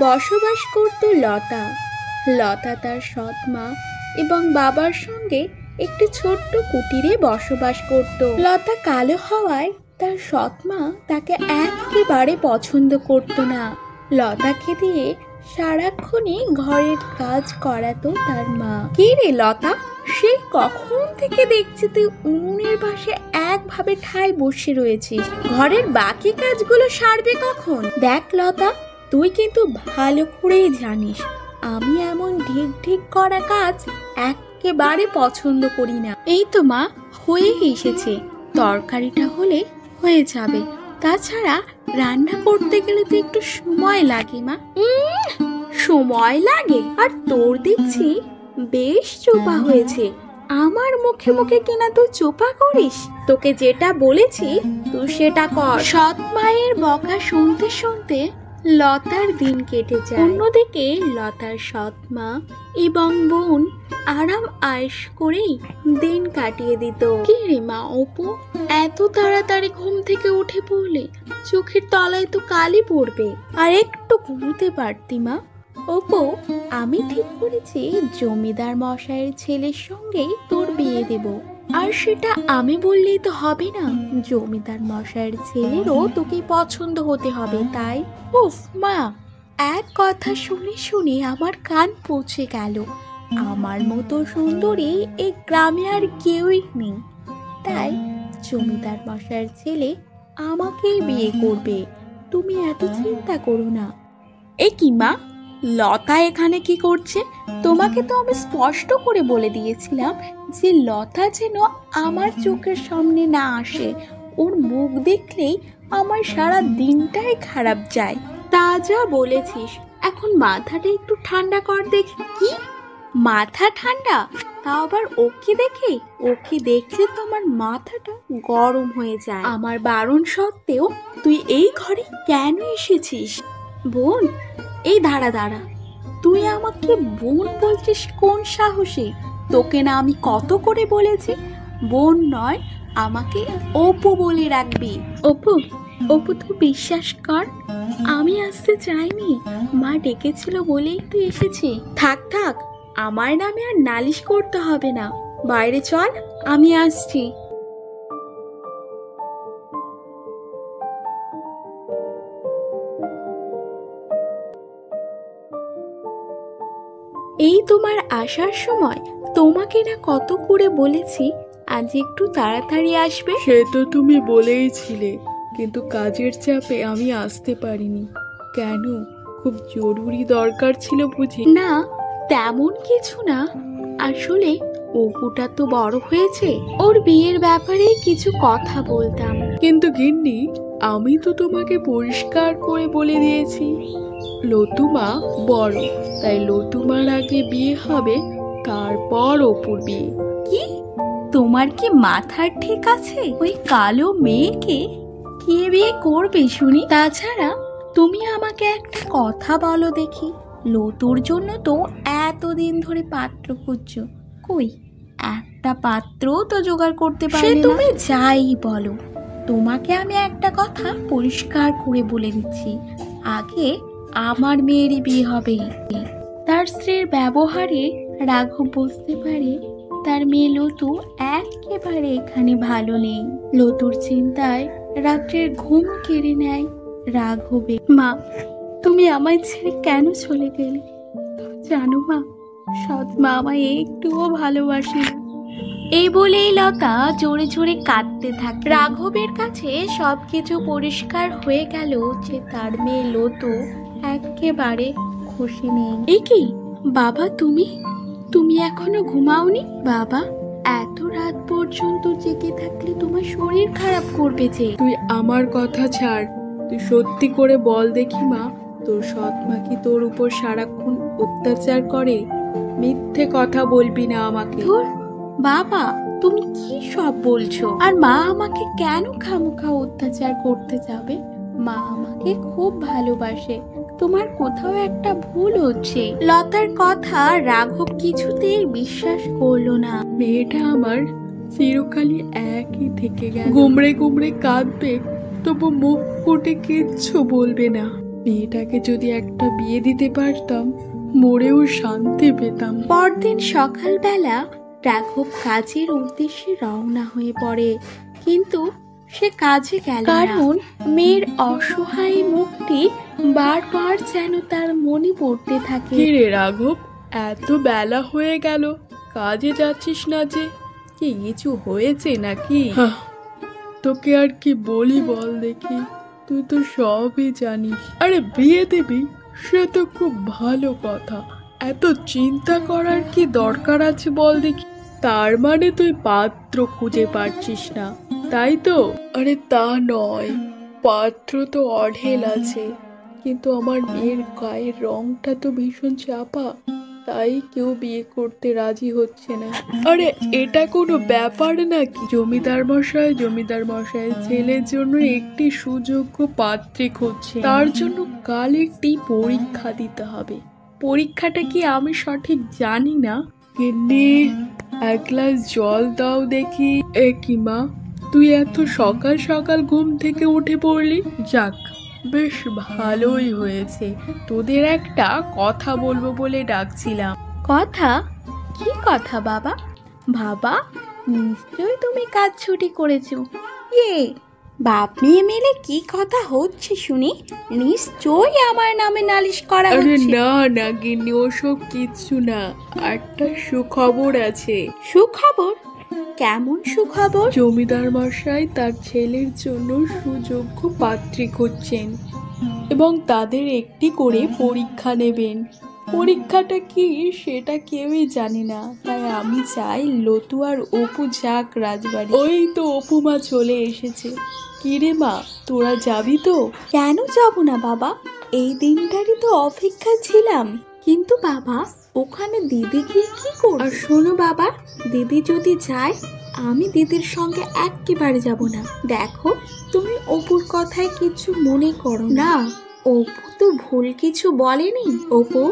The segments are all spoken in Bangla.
বসবাস করত লতা। লতা তার সৎ মা এবং বাবার সঙ্গে একটি ছোট্ট কুটিরে বসবাস করত। লতা কালো হওয়ায় তার সৎ মা তাকে একেবারে পছন্দ করত না। লতাকে দিয়ে সারাক্ষণই ঘরের কাজ করাতো তার মা। কে রে লতা, সেই কখন থেকে দেখছি তুই উনুনের পাশে একভাবে ঠায় বসে রয়েছিস। ঘরের বাকি কাজগুলো সারবে কখন? দেখ লতা, তুই কিন্তু ভালো করেই জানিস আমি এমন ঢিক ঢিক করা কাজ একেবারে পছন্দ করি না। এই তো মা, হয়ে এসেছে, তরকারিটা হলে হয়ে যাবে। তাছাড়া রান্না করতে গেলে তো একটু সময় লাগে মা। সময় লাগে? আর তোর দেখছি বেশ চোপা হয়েছে। আমার মুখে মুখে কিনা তুই চোপা করিস? তোকে যেটা বলেছি তুই সেটা কর। সৎ মায়ের বকা শুনতে শুনতে লতার দিন কেটে যায়। অন্যদিকে লতার সৎ মা এবং বোন আরাম আয়েশ করেই দিন কাটিয়ে দিত। কি রে মা অপু, এত তাড়াতাড়ি ঘুম থেকে উঠে পড়লে? চোখের তলায় তো কালি পড়বে, আর একটু ঘুমোতে পারতি মা। অপু, আমি ঠিক করেছি জমিদার মশাইয়ের ছেলের সঙ্গেই তোর বিয়ে দেব। আর সেটা আমি বললেই তো হবে না, জমিদার মশাইয়ের ছেলেরও তোকে পছন্দ হতে হবে। তাই উফ মা, এক কথা শুনে শুনে আমার কান পচে গেল। আমার মতো সুন্দরী এই গ্রামে আর কেউই নেই, তাই জমিদার মশাইয়ের ছেলে আমাকেই বিয়ে করবে। তুমি এত চিন্তা করো না। এ কি মা, লতা এখানে কি করছে? তোমাকে তো আমি স্পষ্ট করে বলে দিয়েছিলাম যে লতা যেন আমার চোখের সামনে না আসে। ওর মুখ দেখলেই আমার সারা দিনটাই খারাপ যায়। তা যা বলেছিস, এখন মাথাটা একটু ঠান্ডা কর দেখি। কি মাথা ঠান্ডা? তা আবার ওকে দেখে? ওকে দেখলে তো আমার মাথাটা গরম হয়ে যায়। আমার বারণ সত্ত্বেও তুই এই ঘরে কেন এসেছিস? বোন? এই দাঁড়া দাঁড়া, তুই আমাকে বোন বলছিস কোন সাহসে? তোকে না আমি কত করে বলেছি বোন নয়, আমাকে অপু বলে রাখবি। অপু, অপু তুই বিশ্বাস কর, আমি আসতে চাইনি, মা ডেকেছিল বলেই তুই এসেছি। থাক থাক, আমার নামে আর নালিশ করতে হবে না। বাইরে চল, আমি আসছি। এই তোমার আসার সময় তোমাকে না কত করে বলেছি আজ একটু তাড়াতাড়ি আসবে। সে তো তুমি বলেইছিলে, কিন্তু কাজের চাপে আমি আসতে পারিনি। কেন, খুব জরুরি দরকার ছিল বুঝি? না, তেমন কিছু না। আসলে অপুটা তো বড় হয়েছে, ওর বিয়ের ব্যাপারে কিছু কথা বলতাম। কিন্তু গিন্নি, আমি তো তোমাকে পরিষ্কার করে বলে দিয়েছি লতুমা বড়, তাই লতুমার আগে বিয়ে হবে, তারপর অপুর বিয়ে। কি, তোমার কি মাথার ঠিক আছে? ওই কালো মেয়েকে কে বিয়ে করবে শুনি? তাছাড়া তুমি আমাকে একটা কথা বলো দেখি, লতুর জন্য তো এতদিন ধরে পাত্র খুঁজছো, কই একটা পাত্র তো জোগাড় করতে পারলে না। তুমি যাই বলো, তোমাকে আমি একটা কথা পরিষ্কার করে বলে দিচ্ছি, আগে আমার মেয়েরই বিয়ে হবে। তার স্ত্রীর ব্যবহারে রাঘব বুঝতে পারে তার মেয়ে লতু একেবারে এখানে ভালো নেই। লতুর চিন্তায় রাত্রের ঘুম কেড়ে নেয় রাঘবে। মা, তুমি আমায় ছেড়ে কেন চলে গেলে? জানো মা, সৎ মা আমায় একটুও ভালোবাসে না। এই বলেই লতা জোরে জোরে কাঁদতে থাকে। রাঘবের কাছে সবকিছু পরিষ্কার হয়ে গেল যে তার মেয়ে লতু একেবারে খুশি নেই। এ কি বাবা, তুমি এখনো ঘুমাওনি? বাবা, এত রাত পর্যন্ত জেগে থাকলে তোমার শরীর খারাপ করবে যে। তুই আমার কথা ছাড়, তুই সত্যি করে বল দেখি মা, তোর সৎ মা কি তোর উপর সারাক্ষণ অত্যাচার করে? মিথ্যে কথা বলবি না আমাকে। বাবা, তুমি কি সব বলছো? আর মা আমাকে কেন খামোখা অত্যাচার করতে যাবে? মা আমাকে খুব ভালোবাসে, তোমার কোথাও একটা ভুল হচ্ছে। লতার কথা রাঘব কিছুতেই বিশ্বাস করলো না। মেয়েটা আমার চিরকালই একই থেকে গেল, গুমড়ে গুমড়ে কাঁদবে, তবু মুখ ফুটে কিচ্ছু বলবে না। মেয়েটাকে যদি একটা বিয়ে দিতে পারতাম, মরেও শান্তি পেতাম। পরদিন সকালবেলা রাঘব কাজের উদ্দেশ্যে রওনা হয়ে পড়ে, কিন্তু সে কাজে গেল না। কারণ মেয়ের অসহায় মুখটি বারবার যেন তার মনে পড়তে থাকে। কি রে রাঘব, এত বেলা হয়ে গেল, কাজে যাচ্ছিস না যে? কি কিছু হয়েছে নাকি? তোকে আর কি বলি বল দেখি, তুই তো সবই জানিস। আরে বিয়ে দিবি সে তো খুব ভালো কথা, এত চিন্তা করার কি দরকার আছে বল দেখি? তার মানে তুই পাত্র খুঁজে পাচ্ছিস না, তাই তো? আরে তা নয়, পাত্র তো অঢেল আছে, কিন্তু আমার মেয়ের গায়ের রংটা তো ভীষণ চাপা, তাই কেউ বিয়ে করতে রাজি হচ্ছে না। আরে এটা কোনো ব্যাপার নাকি? জমিদার মশাই ছেলের জন্য একটি সুযোগ্য পাত্রী খুঁজছে, তার জন্য কাল একটি পরীক্ষা দিতে হবে। পরীক্ষাটা কি আমি সঠিক জানি না। গিন্নি, এক গ্লাস জল দাও দেখি। এ কি মা, তুই এত সকাল সকাল ঘুম থেকে উঠে পড়লি? যাক, বেশ ভালোই হয়েছে, তোদের একটা কথা বলবো বলে ডাকছিলাম। কথা? কি কথা বাবা? বাবা, নিশ্চয়ই তুমি কাজ ছুটি করেছো। বাপ মেয়ে মিলে কি কথা হচ্ছে শুনি? নিশ্চয়ই আমার নামে নালিশ করা আরে হচ্ছে। না না গিন্নি, ওসব কিচ্ছু না, একটা সুখবর আছে। সুখবর? কেমন সুখবর? জমিদার মশাই তার ছেলের জন্য সুযোগ্য পাত্রী খুঁজছেন এবং তাদের একটি করে পরীক্ষা নেবেন। পরীক্ষাটা কি সেটা কেউই জানে না, তাই আমি চাই লতু আর অপু যাক রাজবাড়ি। ওই তো অপু মা চলে এসেছে। কি রে মা, তোরা যাবি তো? কেন যাব না বাবা, এই দিনটারই তো অপেক্ষা ছিলাম। কিন্তু বাবা, ওখানে দিদি গিয়ে কি করবে? আর শোনো বাবা, দিদি যদি যায়, আমি দিদির সঙ্গে একেবারে যাব না। দেখো, তুমি অপুর কথায় কিছু মনে করো না। অপু তো ভুল কিছু বলেনি। অপু,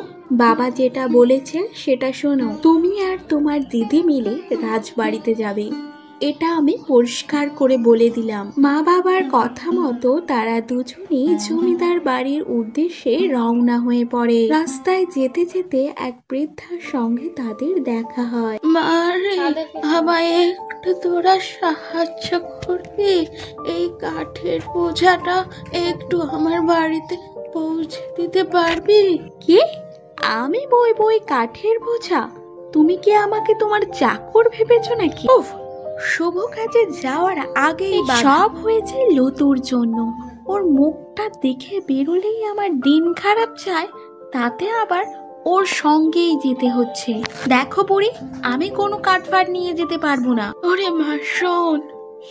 বাবা যেটা বলেছেন সেটা শোনো। তুমি আর তোমার দিদি মিলে রাজবাড়িতে যাবে, এটা আমি পরিষ্কার করে বলে দিলাম। মা বাবার কথা মতো তারা দুজনেই জমিদার বাড়ির উদ্দেশ্যে রওনা হয়ে পড়ে। রাস্তায় যেতে যেতে এক বৃদ্ধার সঙ্গে তাদের দেখা হয়। মারে, আমায় একটু তোরা সাহায্য করবি? এই কাঠের বোঝাটা একটু আমার বাড়িতে পৌঁছে দিতে পারবি? কি? আমি বই বই কাঠের বোঝা? তুমি কি আমাকে তোমার চাকর ভেবেছো নাকি? উফ, শুভ কাজে যাওয়ার আগেই সব হয়েছে লতুর জন্য। ওর মুখটা দেখে বেরোলেই আমার দিন খারাপ যায়, তাতে আবার ওর সঙ্গেই যেতে হচ্ছে। দেখো বুড়ি, আমি কোনো কাঠফাট নিয়ে যেতে পারবো না। ওরে মা, শোন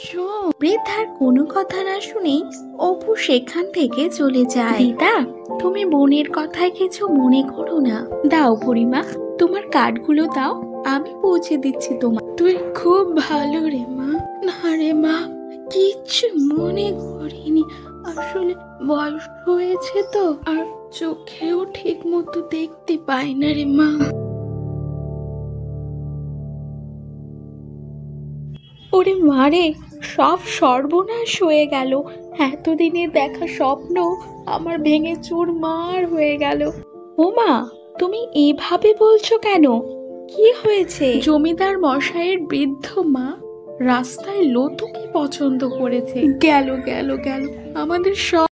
শোন। বৃদ্ধার কোনো কথা না শুনেই অপু সেখান থেকে চলে যায়। দিদা, তুমি বোনের কথায় কিছু মনে করো না। দাও বুড়িমা, তোমার কাঠগুলো দাও, আমি পৌঁছে দিচ্ছি তোমার। তুই খুব ভালো রে মা। না রে মা, কিচ্ছু মনে করিনি, আসলে বয়স হয়েছে তো, আর চোখেও ঠিক মতো দেখতে পাই না রে মা। ওরে মারে, সব সর্বনাশ হয়ে গেল। এতদিনে দেখা স্বপ্ন আমার ভেঙে চুরমার হয়ে গেল। ও মা, তুমি এভাবে বলছো কেন? কি হয়েছে? জমিদার মশাইয়ের বৃদ্ধ মা রাস্তায় লতুকে পছন্দ করেছে। গেল গেল গেল, আমাদের সব